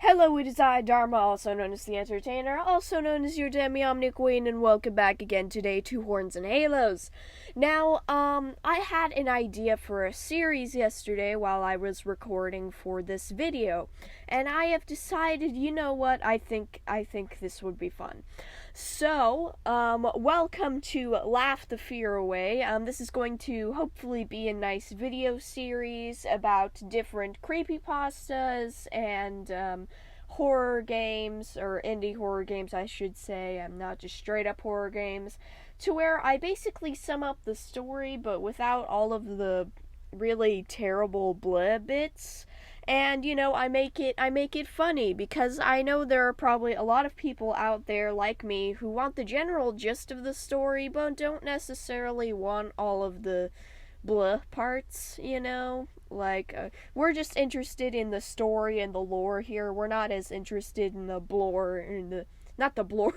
Hello, it is I, Dharma, also known as the Entertainer, also known as your Demi-Omni Queen, and welcome back again today to Horns and Halos. Now, I had an idea for a series yesterday while I was recording for this video, and I have decided, you know what, I think this would be fun. So, welcome to Laugh the Fear Away. This is going to hopefully be a nice video series about different creepypastas and, horror games, or indie horror games, I should say. Not just straight up horror games, to where I basically sum up the story, but without all of the really terrible bleaugh bits. And, I make it funny, because I know there are probably a lot of people out there like me who want the general gist of the story, but don't necessarily want all of the bleaugh parts, we're just interested in the story and the lore here. We're not as interested in the not the bloor.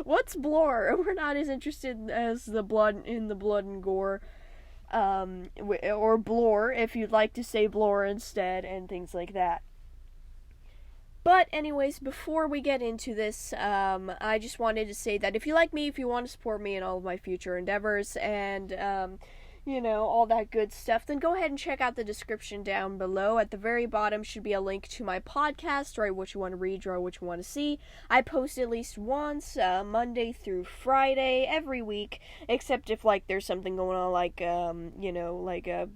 What's blore? We're not as interested as the blood and gore. Or blore, if you'd like to say blore instead, and things like that. But anyways, before we get into this, I just wanted to say that if you like me, if you want to support me in all of my future endeavors, and, all that good stuff, then go ahead and check out the description down below. At the very bottom should be a link to my podcast, write what you want to read, draw what you want to see. I post at least once, Monday through Friday, every week, except if, there's something going on, like a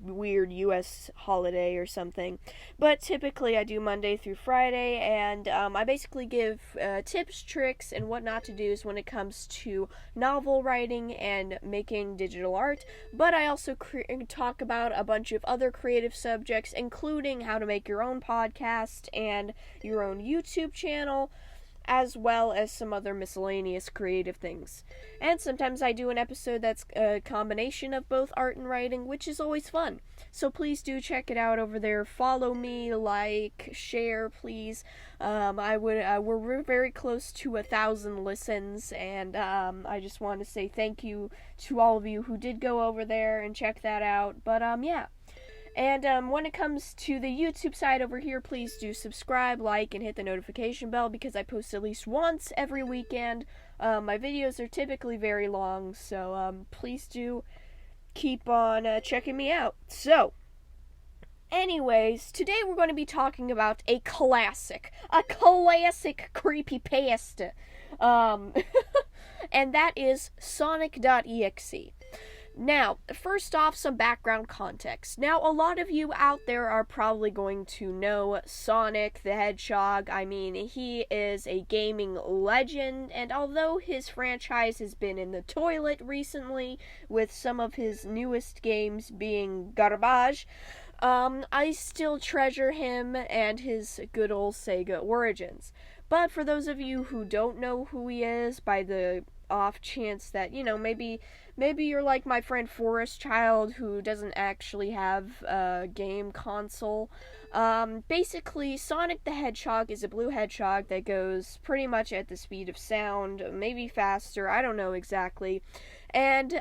weird U.S. holiday or something. But typically I do Monday through Friday, and, I basically give, tips, tricks, and what not to do when it comes to novel writing and making digital art, but I also talk about a bunch of other creative subjects, including how to make your own podcast and your own YouTube channel, as well as some other miscellaneous creative things. And sometimes I do an episode that's a combination of both art and writing, which is always fun. So please do check it out over there. Follow me, like, share, please. We're very close to 1,000 listens, and I just want to say thank you to all of you who did go over there and check that out. But yeah. And when it comes to the YouTube side over here, please do subscribe, like, and hit the notification bell, because I post at least once every weekend. My videos are typically very long, so please do keep on checking me out. So, anyways, today we're going to be talking about a classic creepypasta, and that is Sonic.Exe. Now, first off, some background context. Now, a lot of you out there are probably going to know Sonic the Hedgehog. I mean, he is a gaming legend, and although his franchise has been in the toilet recently, with some of his newest games being garbage, I still treasure him and his good old Sega origins. But for those of you who don't know who he is, by the off chance that, maybe you're like my friend Forest Child, who doesn't actually have a game console. Basically, Sonic the Hedgehog is a blue hedgehog that goes pretty much at the speed of sound, maybe faster, I don't know exactly. And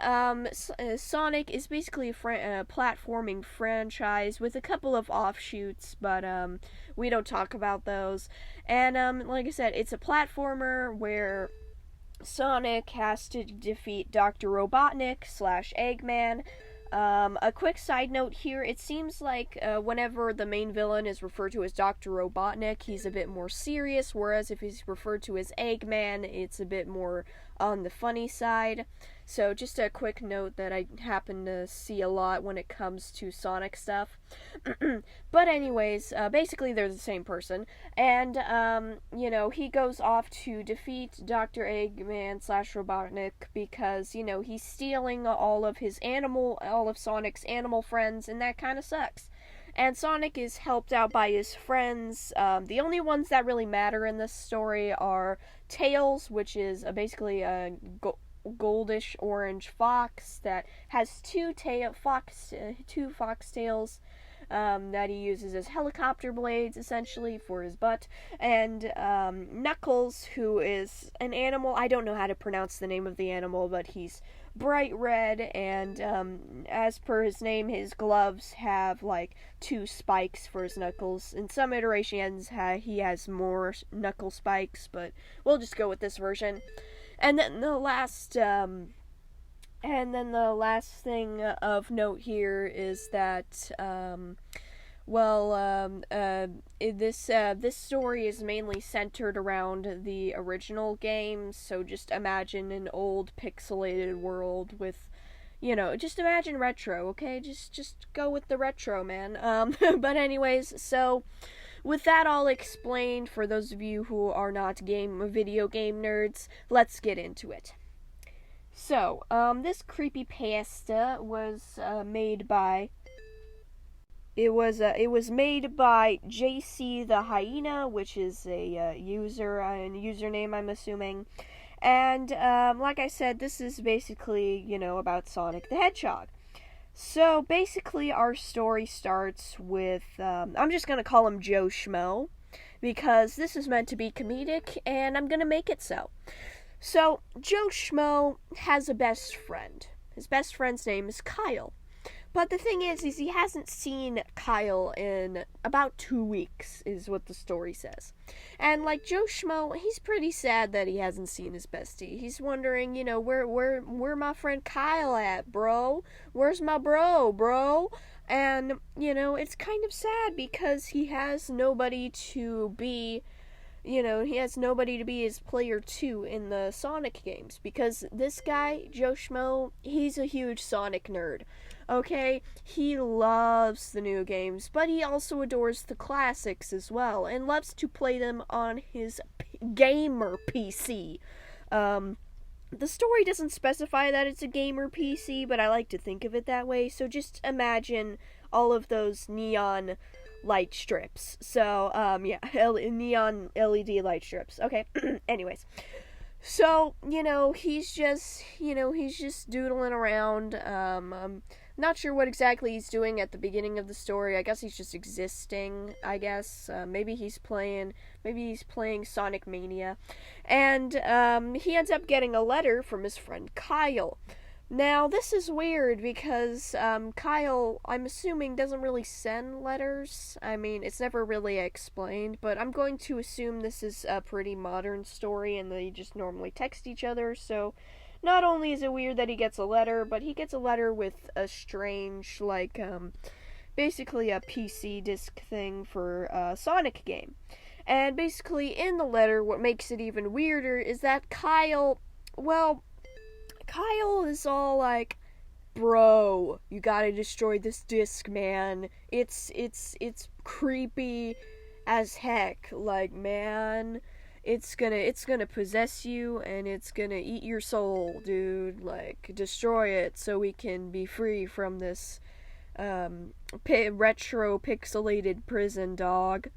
Sonic is basically a platforming franchise with a couple of offshoots, but we don't talk about those. And like I said, it's a platformer where Sonic has to defeat Dr. Robotnik / Eggman. A quick side note here, it seems like whenever the main villain is referred to as Dr. Robotnik, he's a bit more serious, whereas if he's referred to as Eggman, it's a bit more on the funny side. So just a quick note that I happen to see a lot when it comes to Sonic stuff. But anyways, basically they're the same person. And, he goes off to defeat Dr. Eggman / Robotnik because, he's stealing all of Sonic's animal friends, and that kind of sucks. And Sonic is helped out by his friends. The only ones that really matter in this story are Tails, which is basically a goldish orange fox that has two fox tails, that he uses as helicopter blades, essentially, for his butt. And Knuckles, who is an animal. I don't know how to pronounce the name of the animal, but he's bright red, and as per his name, his gloves have like 2 spikes for his knuckles. In some iterations, he has more knuckle spikes, but we'll just go with this version. And then the last thing of note here is that this story is mainly centered around the original games, so just imagine an old pixelated world with, just imagine retro, okay? Just go with the retro, man. But anyways, so with that all explained, for those of you who are not video game nerds, let's get into it. So, this creepypasta was made by JC-The-Hyena, which is a username, I'm assuming. And like I said, this is basically, about Sonic the Hedgehog. So basically our story starts with, I'm just going to call him Joe Schmo, because this is meant to be comedic, and I'm going to make it so. So, Joe Schmo has a best friend. His best friend's name is Kyle. But the thing is he hasn't seen Kyle in about 2 weeks, is what the story says. And like Joe Schmo, he's pretty sad that he hasn't seen his bestie. He's wondering, where my friend Kyle at, bro? Where's my bro? And, it's kind of sad because he has nobody to be his player 2 in the Sonic games, because this guy, Joe Schmo, he's a huge Sonic nerd, okay? He loves the new games, but he also adores the classics as well, and loves to play them on his gamer PC. The story doesn't specify that it's a gamer PC, but I like to think of it that way, so just imagine all of those neon light strips. So, neon LED light strips. Okay, anyways. So, he's just doodling around. I'm not sure what exactly he's doing at the beginning of the story. I guess he's just existing, I guess. Maybe he's playing Sonic Mania. And, he ends up getting a letter from his friend Kyle. Now, this is weird because Kyle, I'm assuming, doesn't really send letters. I mean, it's never really explained, but I'm going to assume this is a pretty modern story and they just normally text each other. So, not only is it weird that he gets a letter, but he gets a letter with a strange, basically a PC disc thing for a Sonic game. And basically, in the letter, what makes it even weirder is that Kyle is all like, bro, you gotta destroy this disc, man. It's creepy as heck. Like, man, it's gonna possess you and it's gonna eat your soul, dude. Like, destroy it so we can be free from this retro pixelated prison, dog.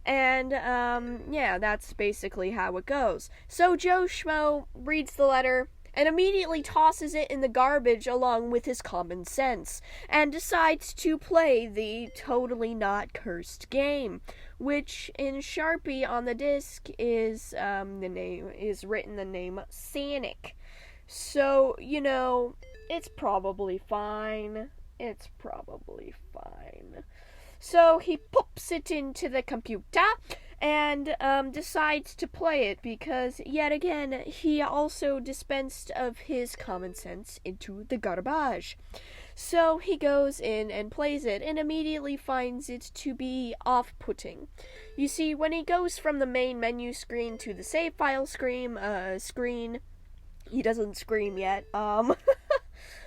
And, that's basically how it goes. So Joe Schmo reads the letter and immediately tosses it in the garbage along with his common sense, and decides to play the totally not cursed game, which in Sharpie on the disc is written the name Sonic. So, it's probably fine. So he pops it into the computer and decides to play it because, yet again, he also dispensed of his common sense into the garbage. So he goes in and plays it and immediately finds it to be off-putting. You see, when he goes from the main menu screen to the save file screen, he doesn't scream yet,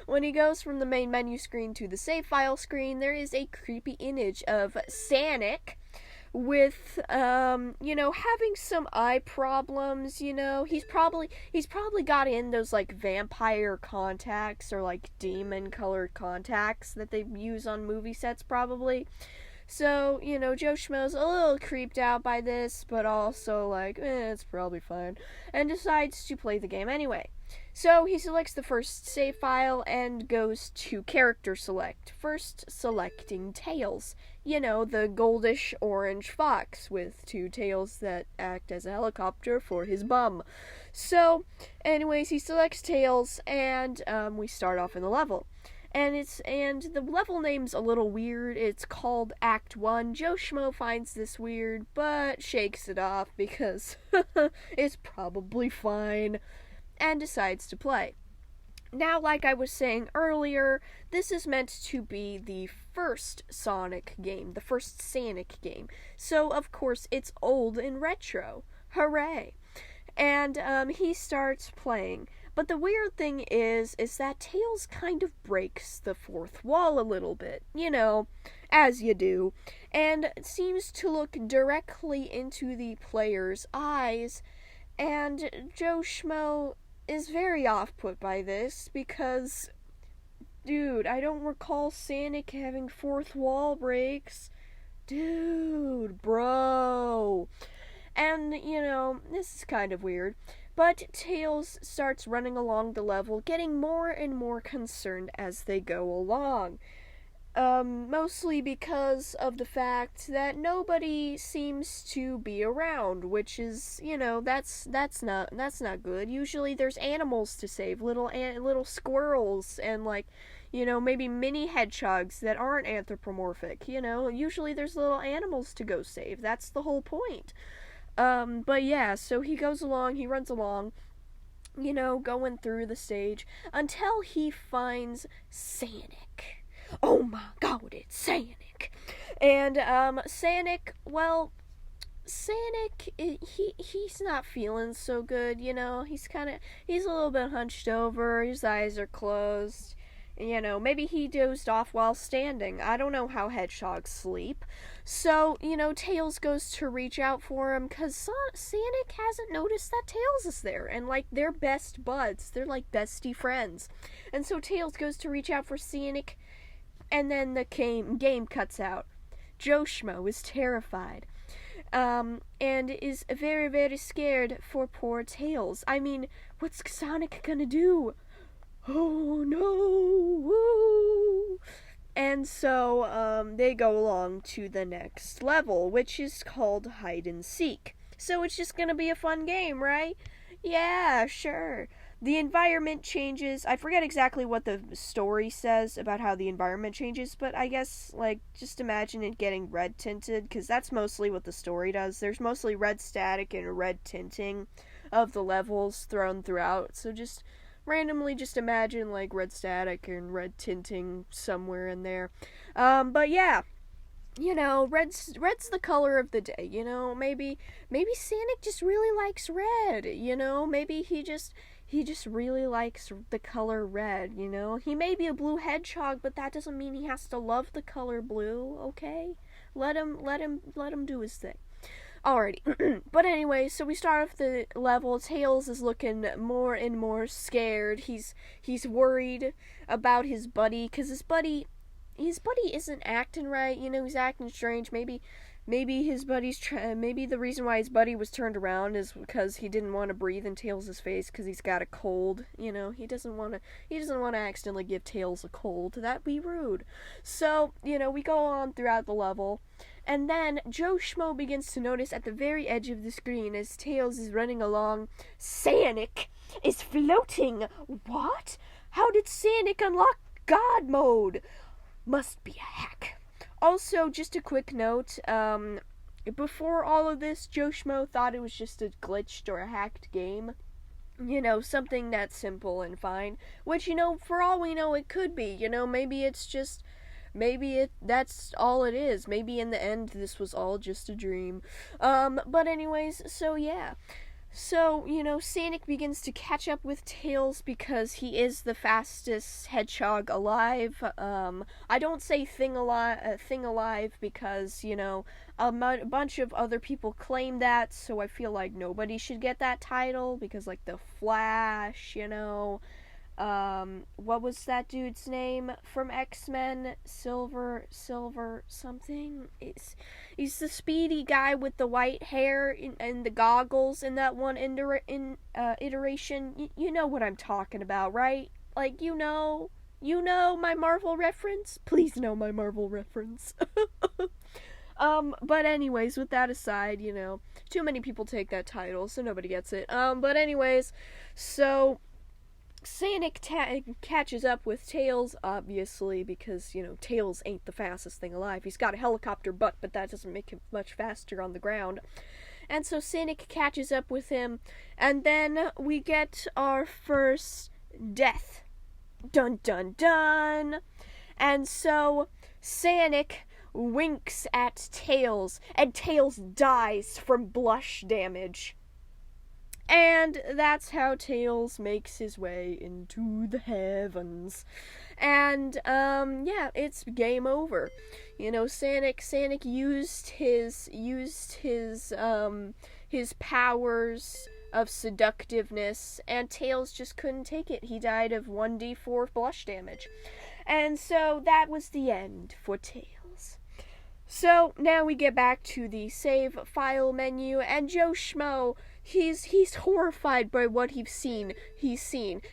when he goes from the main menu screen to the save file screen, there is a creepy image of Sonic with, having some eye problems, He's probably got in those, vampire contacts or, demon-colored contacts that they use on movie sets, probably. So, Joe Schmo's a little creeped out by this, but also like, it's probably fine, and decides to play the game anyway. So he selects the first save file and goes to character select, first selecting Tails. The goldish orange fox with two tails that act as a helicopter for his bum. So, anyways, he selects Tails, and we start off in the level. And the level name's a little weird. It's called Act 1. Joe Schmo finds this weird, but shakes it off because it's probably fine, and decides to play. Now, like I was saying earlier, this is meant to be the first Sonic game, the first Sonic game. So, of course, it's old and retro. Hooray! And he starts playing. But the weird thing is that Tails kind of breaks the fourth wall a little bit, as you do, and seems to look directly into the player's eyes, and Joe Schmo is very off-put by this, because, dude, I don't recall Sonic having fourth wall breaks. Dude, bro. And, this is kind of weird. But Tails starts running along the level, getting more and more concerned as they go along. Mostly because of the fact that nobody seems to be around, which is, that's not good. Usually there's animals to save, little squirrels, and maybe mini hedgehogs that aren't anthropomorphic. Usually there's little animals to go save. That's the whole point. But yeah, so he runs along, going through the stage until he finds Sonic. Oh my god, it's Sonic. And, Sonic, he's not feeling so good, he's a little bit hunched over, his eyes are closed. Maybe he dozed off while standing. I don't know how hedgehogs sleep. So, Tails goes to reach out for him because Sonic hasn't noticed that Tails is there. And, they're best buds. They're, bestie friends. And so Tails goes to reach out for Sonic, and then the game cuts out. Joe Schmo is terrified. And is very, very scared for poor Tails. I mean, what's Sonic gonna do? Oh no! Woo. And so they go along to the next level, which is called Hide and Seek. So it's just gonna be a fun game, right? Yeah, sure. The environment changes. I forget exactly what the story says about how the environment changes, but I guess, just imagine it getting red tinted, because that's mostly what the story does. There's mostly red static and red tinting of the levels thrown throughout, so just randomly just imagine red static and red tinting somewhere in there. But yeah, red's the color of the day. Maybe Sonic just really likes red. Maybe he just really likes the color red. He may be a blue hedgehog, but that doesn't mean he has to love the color blue. Okay, let him do his thing. Alrighty, but anyway, so we start off the level. Tails is looking more and more scared. He's worried about his buddy, because his buddy isn't acting right. He's acting strange. Maybe his buddy's maybe the reason why his buddy was turned around is because he didn't want to breathe in Tails' face because he's got a cold. He doesn't want to accidentally give Tails a cold. That'd be rude. So we go on throughout the level. And then Joe Schmo begins to notice at the very edge of the screen as Tails is running along, Sonic is floating. What? How did Sonic unlock God mode? Must be a hack. Also, just a quick note, before all of this, Joe Schmo thought it was just a glitched or a hacked game. Something that's simple and fine. Which, for all we know, it could be. Maybe that's all it is. Maybe in the end, this was all just a dream. But anyways, so yeah. So, Sonic begins to catch up with Tails because he is the fastest hedgehog alive. I don't say thing alive because, a bunch of other people claim that, so I feel like nobody should get that title because, the Flash, what was that dude's name from X-Men? Silver something? He's the speedy guy with the white hair and the goggles in that one iteration. You know what I'm talking about, right? Like, you know my Marvel reference? Please know my Marvel reference. But anyways, with that aside, too many people take that title, so nobody gets it. But anyways, so Sonic catches up with Tails, obviously, because, Tails ain't the fastest thing alive. He's got a helicopter butt, but that doesn't make him much faster on the ground. And so Sonic catches up with him, and then we get our first death. Dun dun dun! And so Sonic winks at Tails, and Tails dies from blush damage. And that's how Tails makes his way into the heavens. And, it's game over. Sonic used his powers of seductiveness, and Tails just couldn't take it. He died of 1d4 blush damage. And so that was the end for Tails. So now we get back to the save file menu, and Joe Schmo, he's horrified by what he's seen.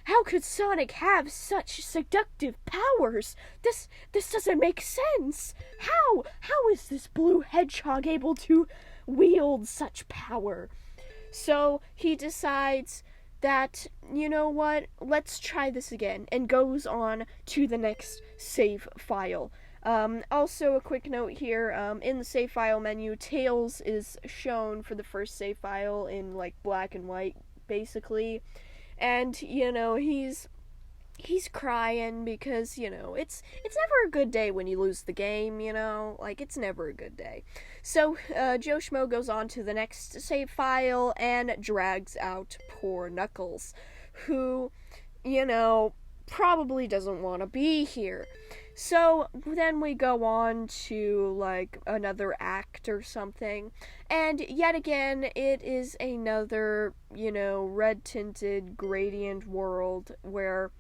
How could Sonic have such seductive powers? This doesn't make sense. How is this blue hedgehog able to wield such power? So he decides that, you know what, let's try this again, and goes on to the next save file. Also, a quick note here, in the save file menu, Tails is shown for the first save file in, black and white, basically. And, he's crying because, it's never a good day when you lose the game, it's never a good day. So, Joe Schmo goes on to the next save file and drags out poor Knuckles, who, probably doesn't want to be here. So then we go on to, another act or something, and yet again, it is another, red-tinted gradient world where,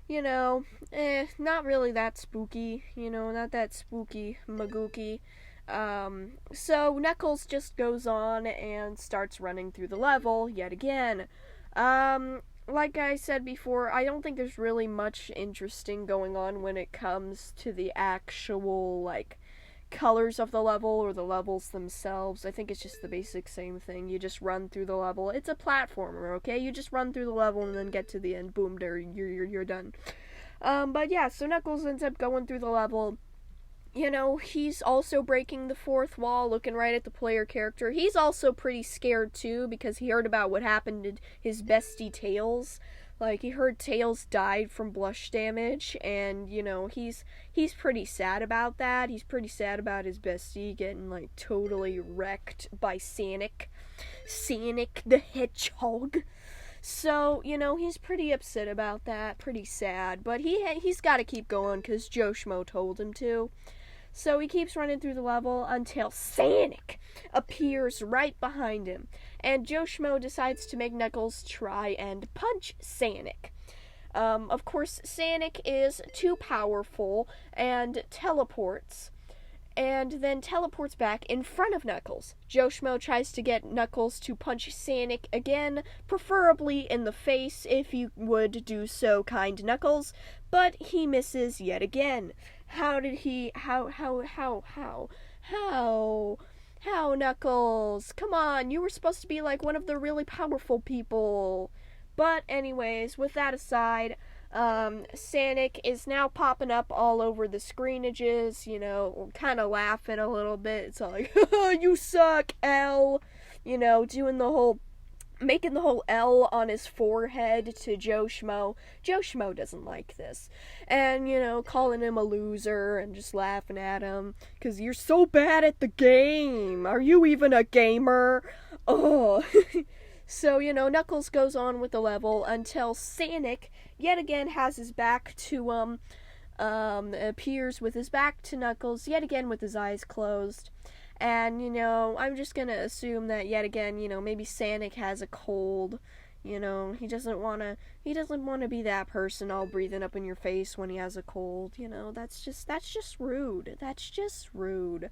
not really that spooky, not that spooky magooky. So Knuckles just goes on and starts running through the level yet again. Like I said before, I don't think there's really much interesting going on when it comes to the actual, colors of the level or the levels themselves. I think it's just the basic same thing. You just run through the level. It's a platformer, okay? You just run through the level and then get to the end. Boom, there, you're done. But yeah, so Knuckles ends up going through the level. He's also breaking the fourth wall, looking right at the player character. He's also pretty scared, too, because he heard about what happened to his bestie Tails. He heard Tails died from blush damage, and, he's pretty sad about that. He's pretty sad about his bestie getting, totally wrecked by Sonic the Hedgehog. So, he's pretty upset about that, pretty sad, but he's got to keep going, because Joe Schmo told him to. So he keeps running through the level until Sonic appears right behind him, and Joe Schmo decides to make Knuckles try and punch Sonic. Of course, Sonic is too powerful and teleports, and then teleports back in front of Knuckles. Joe Schmo tries to get Knuckles to punch Sonic again, preferably in the face, if you would do so, kind Knuckles, but he misses yet again. How, Knuckles? Come on, you were supposed to be one of the really powerful people. But anyways, with that aside, Sonic is now popping up all over the screenages, kind of laughing a little bit. It's all you suck, L. Making the whole L on his forehead to Joe Schmo. Joe Schmo doesn't like this. And, calling him a loser and just laughing at him. 'Cause you're so bad at the game. Are you even a gamer? Oh. So, Knuckles goes on with the level until Sonic yet again has his back to, appears with his back to Knuckles, yet again with his eyes closed. And, I'm just gonna assume that yet again, maybe Sonic has a cold. You know, he doesn't want to be that person all breathing up in your face when he has a cold. You know, that's just rude. That's just rude.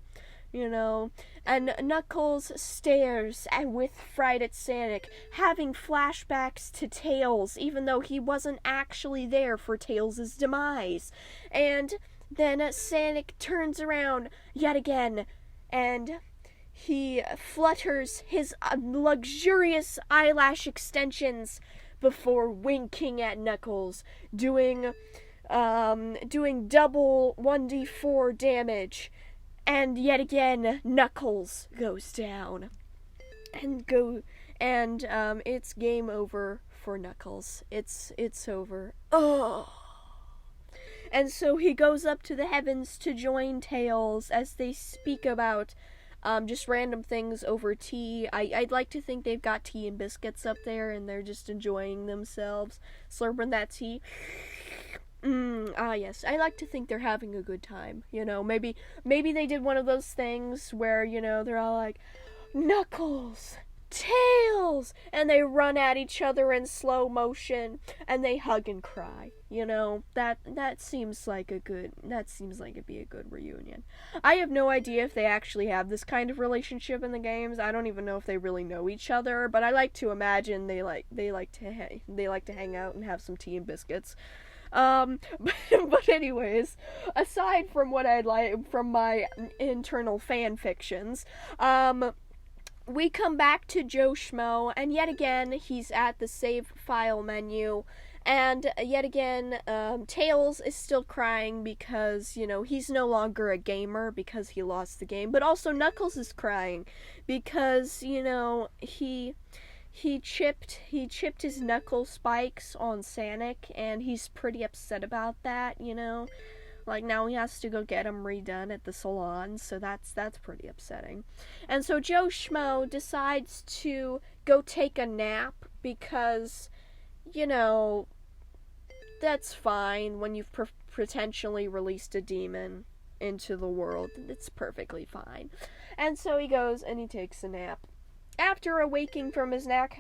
You know, and Knuckles stares with fright at Sonic, having flashbacks to Tails, even though he wasn't actually there for Tails' demise. And then Sonic turns around yet again, and he flutters his luxurious eyelash extensions before winking at Knuckles, doing double 1d4 damage. And yet again, Knuckles goes down. And it's game over for Knuckles. It's over. Oh. And so he goes up to the heavens to join Tails as they speak about just random things over tea. I'd like to think they've got tea and biscuits up there and they're just enjoying themselves, slurping that tea. Yes. I like to think they're having a good time. You know, maybe they did one of those things where, you know, they're all like, Knuckles, Tails, and they run at each other in slow motion, and they hug and cry. You know, that seems like it'd be a good reunion. I have no idea if they actually have this kind of relationship in the games. I don't even know if they really know each other, but I like to imagine they like to hang out and have some tea and biscuits. But anyways, aside from what I'd like from my internal fan fictions, we come back to Joe Schmo, and yet again he's at the save file menu, and yet again Tails is still crying because, you know, he's no longer a gamer because he lost the game, but also Knuckles is crying because, you know, he chipped his knuckle spikes on Sonic, and he's pretty upset about that, you know. Like, now he has to go get them redone at the salon, so that's pretty upsetting. And so Joe Schmo decides to go take a nap because, you know, that's fine when you've potentially released a demon into the world. It's perfectly fine. And so he goes and he takes a nap. After awaking from his nap,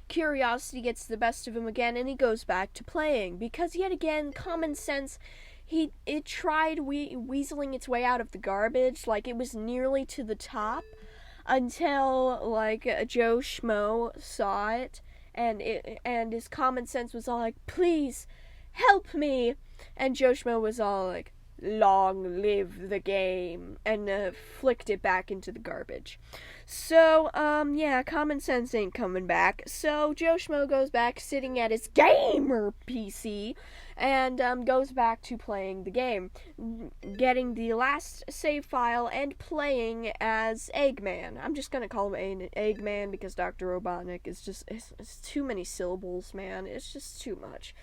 curiosity gets the best of him again, and he goes back to playing because yet again, common sense, it tried weaseling its way out of the garbage, like it was nearly to the top, until like Joe Schmo saw it, and his common sense was all like, "Please help me," and Joe Schmo was all like, "Long live the game," and flicked it back into the garbage. So, yeah, common sense ain't coming back. So Joe Schmo goes back sitting at his gamer PC and goes back to playing the game, getting the last save file and playing as Eggman. I'm just gonna call him Eggman because Dr. Robotnik is just, it's too many syllables, man. It's just too much.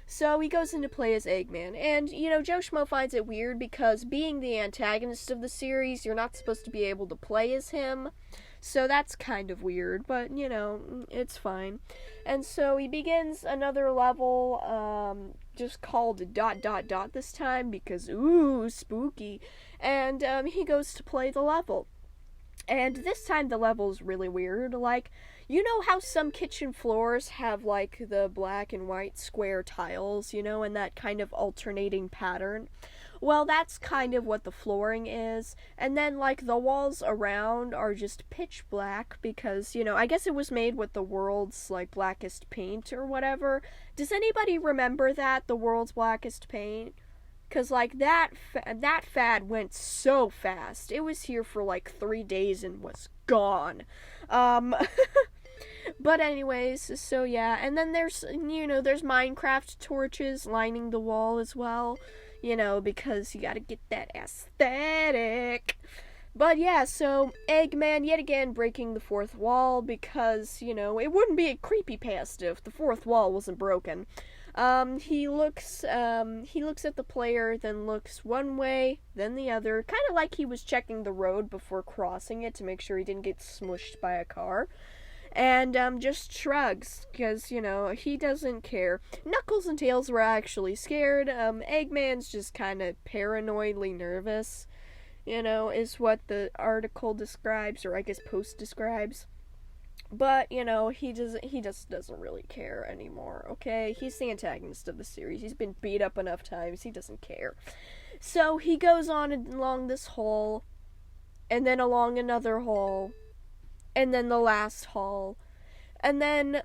So he goes in to play as Eggman, and, you know, Joe Schmo finds it weird because being the antagonist of the series, you're not supposed to be able to play as him, so that's kind of weird, but, you know, it's fine. And so he begins another level, just called ... this time, because, ooh, spooky, and he goes to play the level. And this time the level's really weird. Like, you know how some kitchen floors have, like, the black and white square tiles, you know, and that kind of alternating pattern? Well, that's kind of what the flooring is. And then, like, the walls around are just pitch black because, you know, I guess it was made with the world's, like, blackest paint or whatever. Does anybody remember that? The world's blackest paint? Because, like, that fad went so fast. It was here for, like, 3 days and was gone. But anyways, so yeah. And then there's, you know, there's Minecraft torches lining the wall as well. You know, because you gotta get that aesthetic. But yeah, so Eggman yet again breaking the fourth wall because, you know, it wouldn't be a creepypasta if the fourth wall wasn't broken. He looks at the player, then looks one way, then the other, kind of like he was checking the road before crossing it to make sure he didn't get smushed by a car, and, just shrugs, because, you know, he doesn't care. Knuckles and Tails were actually scared. Eggman's just kind of paranoidly nervous, you know, is what the article describes, or I guess post describes. But, he just doesn't really care anymore, okay? He's the antagonist of the series. He's been beat up enough times. He doesn't care. So he goes on along this hall, and then along another hall, and then the last hall. And then,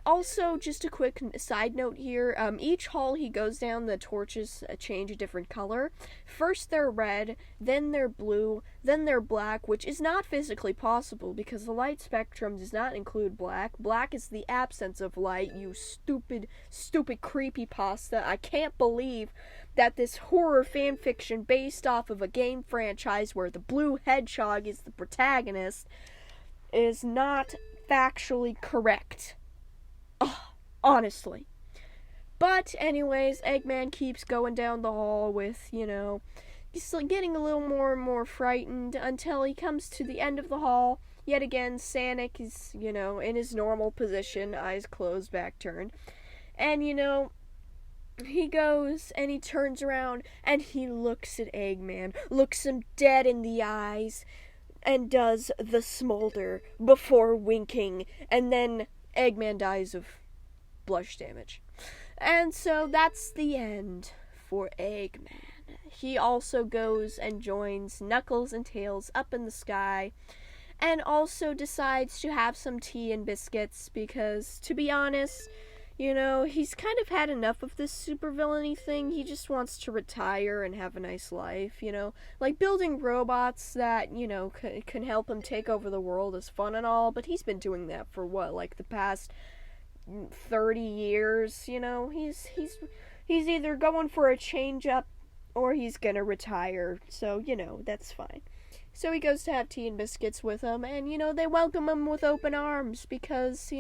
also just a quick side note here, each hall he goes down, the torches change a different color. First they're red, then they're blue, then they're black, which is not physically possible because the light spectrum does not include black. Black is the absence of light, you stupid creepypasta. I can't believe that this horror fanfiction based off of a game franchise where the blue hedgehog is the protagonist is not factually correct. Ugh, honestly. But anyways, Eggman keeps going down the hall with, he's getting a little more and more frightened until he comes to the end of the hall. Yet again, Sonic is, in his normal position, eyes closed, back turned. And, he goes and he turns around and he looks at Eggman, looks him dead in the eyes, and does the smolder before winking, and then Eggman dies of blush damage. And so that's the end for Eggman. He also goes and joins Knuckles and Tails up in the sky, and also decides to have some tea and biscuits because, to be honest, he's kind of had enough of this supervillainy thing. He just wants to retire and have a nice life, Like, building robots that, can help him take over the world is fun and all, but he's been doing that for the past 30 years, He's either going for a change-up or he's gonna retire, so, that's fine. So he goes to have tea and biscuits with him, and, they welcome him with open arms because,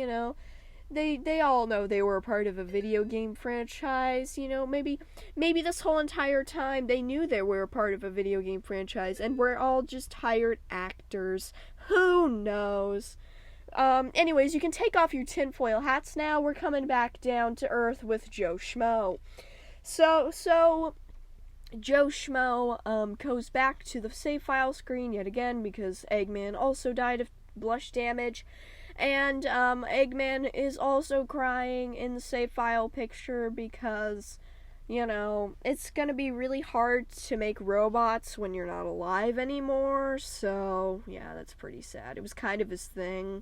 They all know they were a part of a video game franchise, maybe this whole entire time they knew they were a part of a video game franchise and we're all just hired actors. Who knows? Anyways, you can take off your tinfoil hats now. We're coming back down to earth with Joe Schmo. So Joe Schmo goes back to the save file screen yet again because Eggman also died of blush damage. And Eggman is also crying in the save file picture because, it's gonna be really hard to make robots when you're not alive anymore. So, yeah, that's pretty sad. It was kind of his thing.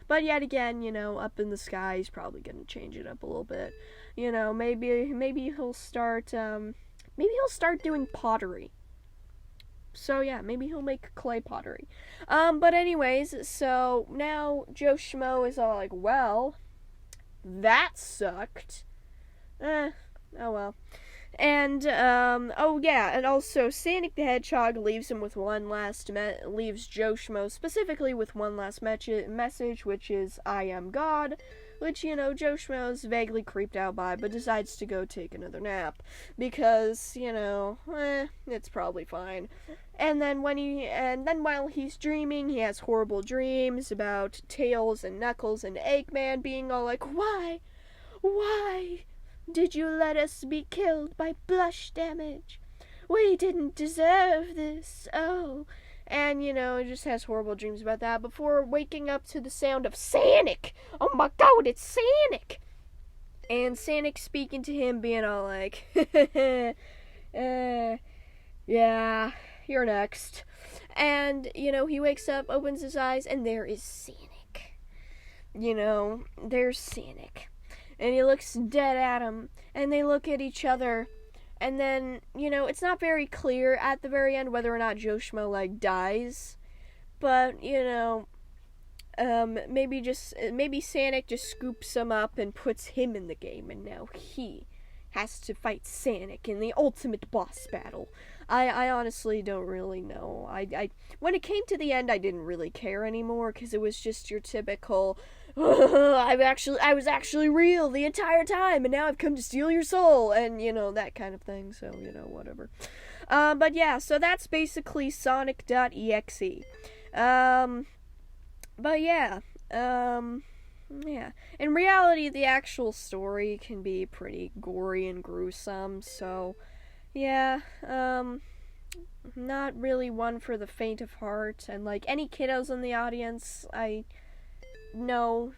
But yet again, up in the sky, he's probably gonna change it up a little bit. Maybe he'll start doing pottery. So yeah, maybe he'll make clay pottery. But anyways, so now Joe Schmo is all like, well, that sucked. Oh well. And, and also Sonic the Hedgehog leaves him with leaves Joe Schmo specifically with one last message, which is, I am God. Which, Joe Schmo is vaguely creeped out by, but decides to go take another nap. Because, it's probably fine. And then while he's dreaming, he has horrible dreams about Tails and Knuckles and Eggman being all like, Why did you let us be killed by blush damage? We didn't deserve this, oh. And, just has horrible dreams about that before waking up to the sound of Sonic. Oh my god, it's Sonic! And Sonic speaking to him, being all like, yeah, you're next. And, he wakes up, opens his eyes, and there is Sonic. There's Sonic. And he looks dead at him, and they look at each other. And then, it's not very clear at the very end whether or not Joe Schmo, dies. But, maybe Sonic just scoops him up and puts him in the game, and now he has to fight Sonic in the ultimate boss battle. I honestly don't really know. I when it came to the end, I didn't really care anymore, because it was just your typical, I was actually real the entire time, and now I've come to steal your soul, and, that kind of thing, so, whatever. But yeah, so that's basically Sonic.Exe. But yeah, yeah. In reality, the actual story can be pretty gory and gruesome, so, yeah, not really one for the faint of heart. And like any kiddos in the audience, no,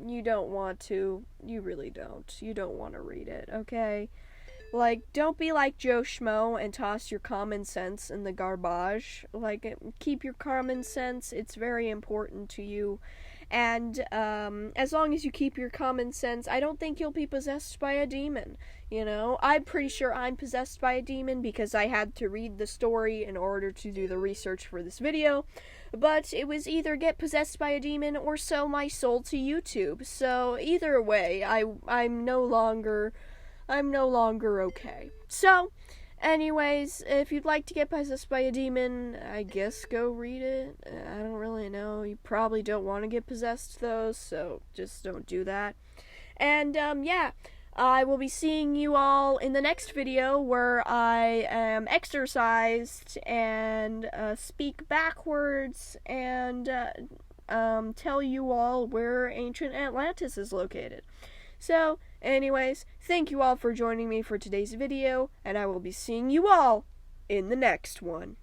you don't want to. You really don't. You don't want to read it, okay? Like, don't be like Joe Schmo and toss your common sense in the garbage. Like, keep your common sense. It's very important to you. And as long as you keep your common sense, I don't think you'll be possessed by a demon. You know, I'm pretty sure I'm possessed by a demon because I had to read the story in order to do the research for this video. But it was either get possessed by a demon or sell my soul to YouTube. So either way, I'm no longer okay. So, anyways, if you'd like to get possessed by a demon, I guess go read it. I don't really know. You probably don't want to get possessed, though, so just don't do that. And, yeah, I will be seeing you all in the next video where I am exercised and speak backwards and tell you all where ancient Atlantis is located. So, anyways, thank you all for joining me for today's video, and I will be seeing you all in the next one.